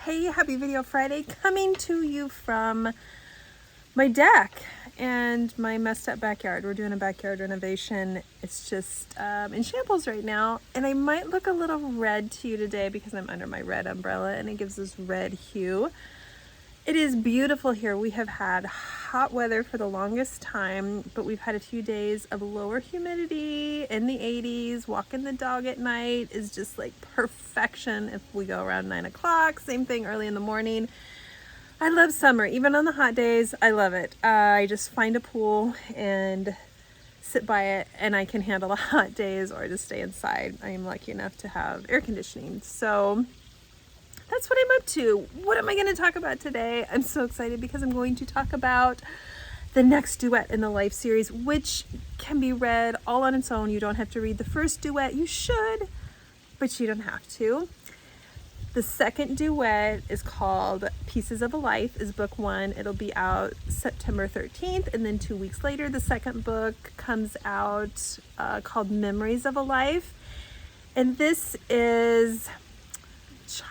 Hey, happy Video Friday, coming to you from my deck and my messed up backyard. We're doing a backyard renovation. It's just in shambles right now, and I might look a little red to you today because I'm under my red umbrella and it gives this red hue. It is beautiful here. We have had hot weather for the longest time, but we've had a few days of lower humidity in the 80s. Walking the dog at night is just like perfection if we go around 9 o'clock. Same thing early in the morning. I love summer. Even on the hot days, I love it. I just find a pool and sit by it, and I can handle the hot days or just stay inside. I am lucky enough to have air conditioning. So that's what I'm up to. What am I going to talk about today? I'm so excited because I'm going to talk about the next duet in the Life series, which can be read all on its own. You don't have to read the first duet. You should, but you don't have to. The second duet is called Pieces of a Life, is book 1. It'll be out September 13th, and then 2 weeks later, the second book comes out called Memories of a Life. And this is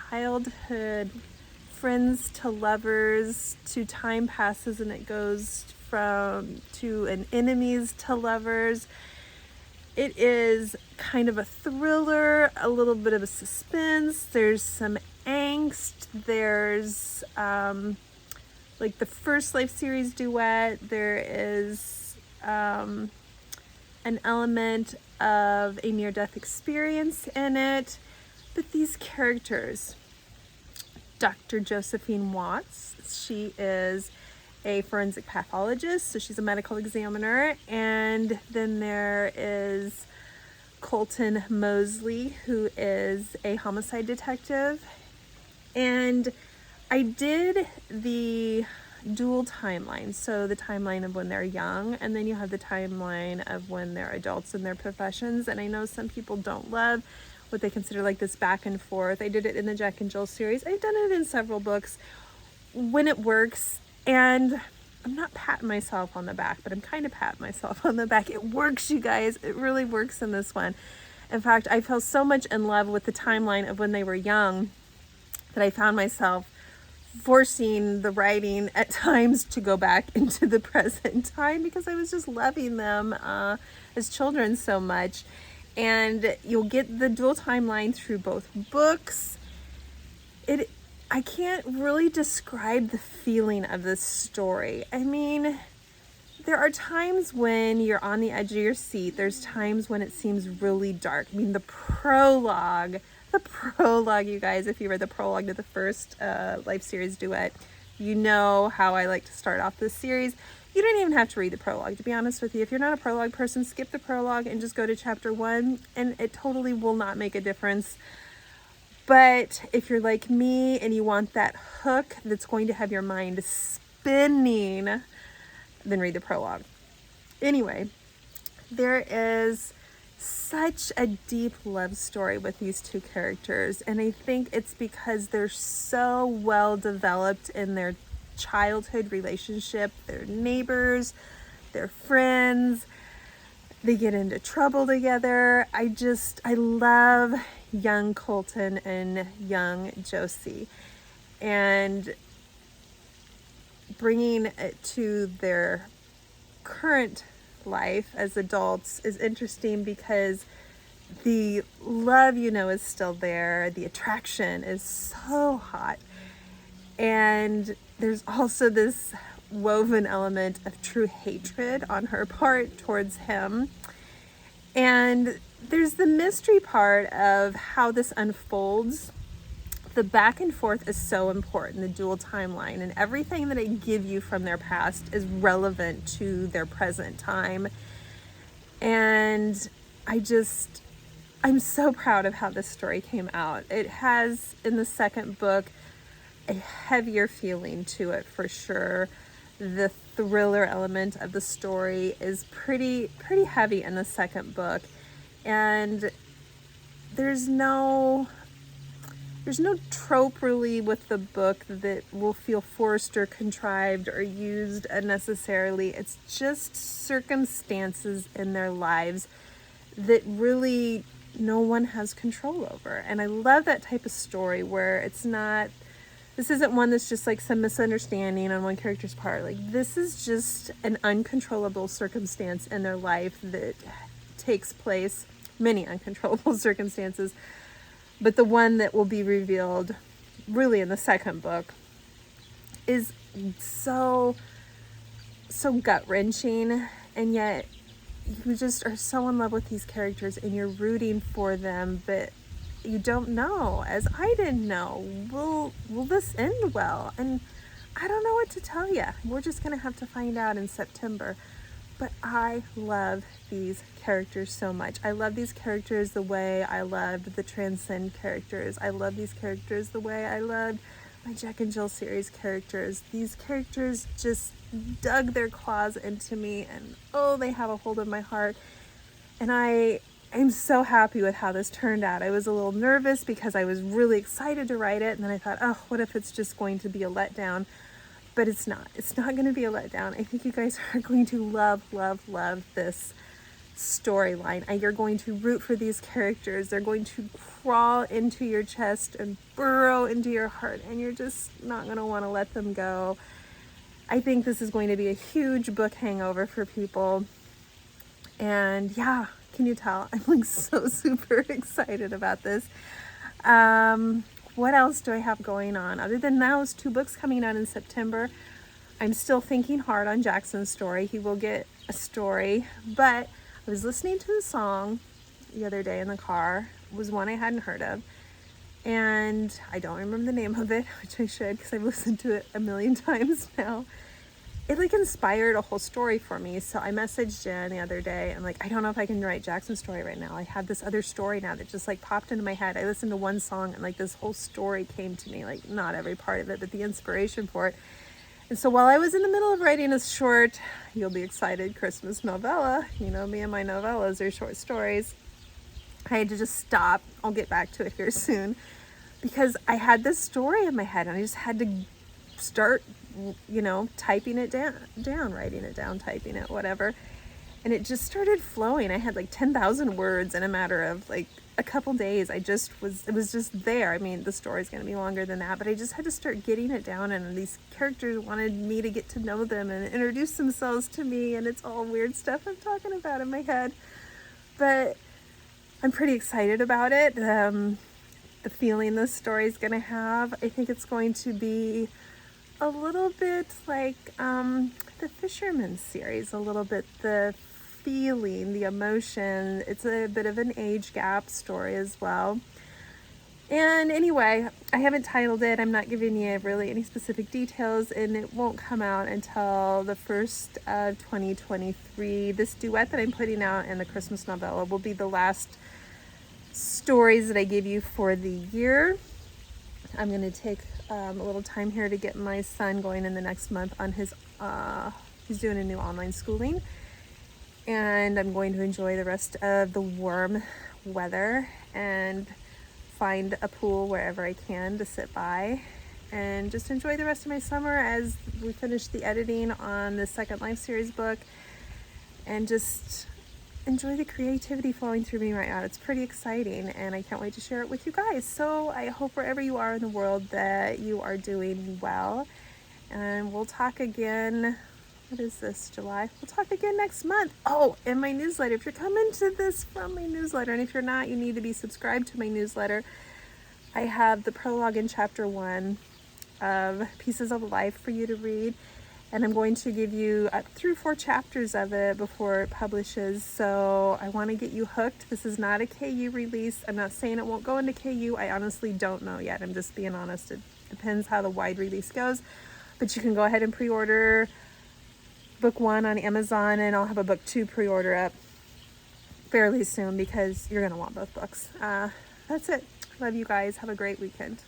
childhood, friends to lovers, to time passes and it goes from to an enemies to lovers. It is kind of a thriller, a little bit of a suspense. There's some angst. There's like the first Life series duet, there is an element of a near-death experience in it. But these characters, Dr. Josephine Watts, she is a forensic pathologist, so she's a medical examiner. And then there is Colton Mosley, who is a homicide detective. And I did the dual timeline, so the timeline of when they're young, and then you have the timeline of when they're adults in their professions. And I know some people don't love what they consider like this back and forth. I did it in the Jack and Jill series. I've done it in several books when it works, and I'm not patting myself on the back, but I'm kind of patting myself on the back. It works, you guys. It really works in this one. In fact, I fell so much in love with the timeline of when they were young that I found myself forcing the writing at times to go back into the present time because I was just loving them as children so much. And you'll get the dual timeline through both books. I can't really describe the feeling of this story. I mean, there are times when you're on the edge of your seat. There's times when it seems really dark. I mean, the prologue, you guys, if you read the prologue to the first Life series duet, you know how I like to start off this series. You don't even have to read the prologue, to be honest with you. If you're not a prologue person, skip the prologue and just go to chapter 1, and it totally will not make a difference. But if you're like me and you want that hook that's going to have your mind spinning, then read the prologue. Anyway, there is such a deep love story with these two characters, and I think it's because they're so well developed in their childhood relationship. They're neighbors, they're friends, they get into trouble together. I love young Colton and young Josie, and bringing it to their current life as adults is interesting because the love, is still there. The attraction is so hot. And there's also this woven element of true hatred on her part towards him. And there's the mystery part of how this unfolds. The back and forth is so important, the dual timeline, and everything that I give you from their past is relevant to their present time. And I'm so proud of how this story came out. It has, in the second book, a heavier feeling to it for sure. The thriller element of the story is pretty heavy in the second book, and there's no trope really with the book that will feel forced or contrived or used unnecessarily. It's just circumstances in their lives that really no one has control over. And I love that type of story where it's not This isn't one that's just like some misunderstanding on one character's part. Like, this is just an uncontrollable circumstance in their life that takes place, many uncontrollable circumstances, but the one that will be revealed really in the second book is so gut-wrenching, and yet you just are so in love with these characters and you're rooting for them, but you don't know, as I didn't know, will this end well? And I don't know what to tell you. We're just gonna have to find out in September. But I love these characters so much. I love these characters the way I loved the Transcend characters. I love these characters the way I loved my Jack and Jill series characters. These characters just dug their claws into me, and oh, they have a hold of my heart. And I'm so happy with how this turned out. I was a little nervous because I was really excited to write it, and then I thought, oh, what if it's just going to be a letdown? But it's not. It's not going to be a letdown. I think you guys are going to love this storyline. You're going to root for these characters. They're going to crawl into your chest and burrow into your heart, and you're just not going to want to let them go. I think this is going to be a huge book hangover for people. And yeah, can you tell? I'm like so super excited about this. What else do I have going on? Other than those 2 books coming out in September, I'm still thinking hard on Jackson's story. He will get a story, but I was listening to the song the other day in the car. It was one I hadn't heard of, and I don't remember the name of it, which I should, because I've listened to it a million times now. It like inspired a whole story for me. So I messaged Jen the other day. I'm like, I don't know if I can write Jackson's story right now. I have this other story now that just like popped into my head. I listened to one song and like this whole story came to me, like not every part of it, but the inspiration for it. And so while I was in the middle of writing a short, you'll be excited, Christmas novella, you know, me and my novellas are short stories, I had to just stop. I'll get back to it here soon, because I had this story in my head and I just had to start, you know, typing it down, writing it down, typing it, whatever. And it just started flowing. I had like 10,000 words in a matter of like a couple days. It was just there. I mean, the story's going to be longer than that, but I just had to start getting it down, and these characters wanted me to get to know them and introduce themselves to me, and it's all weird stuff I'm talking about in my head. But I'm pretty excited about it. The feeling this story is going to have, I think it's going to be a little bit like the Fisherman series, a little bit the feeling, the emotion. It's a bit of an age gap story as well. And anyway, I haven't titled it. I'm not giving you really any specific details, and it won't come out until the first of 2023. This duet that I'm putting out and the Christmas novella will be the last stories that I give you for the year. I'm going to take a little time here to get my son going in the next month on his, he's doing a new online schooling, and I'm going to enjoy the rest of the warm weather and find a pool wherever I can to sit by and just enjoy the rest of my summer as we finish the editing on the second Life series book, and just enjoy the creativity flowing through me right now. It's pretty exciting, and I can't wait to share it with you guys. So I hope wherever you are in the world that you are doing well, and we'll talk again. What is this, July? We'll talk again next month. Oh, and my newsletter. If you're coming to this from my newsletter, and if you're not, you need to be subscribed to my newsletter. I have the prologue in chapter 1 of Pieces of Life for you to read. And I'm going to give you 3 or 4 chapters of it before it publishes. So I want to get you hooked. This is not a KU release. I'm not saying it won't go into KU. I honestly don't know yet. I'm just being honest. It depends how the wide release goes. But you can go ahead and pre-order book 1 on Amazon, and I'll have a book 2 pre-order up fairly soon because you're going to want both books. That's it. Love you guys. Have a great weekend.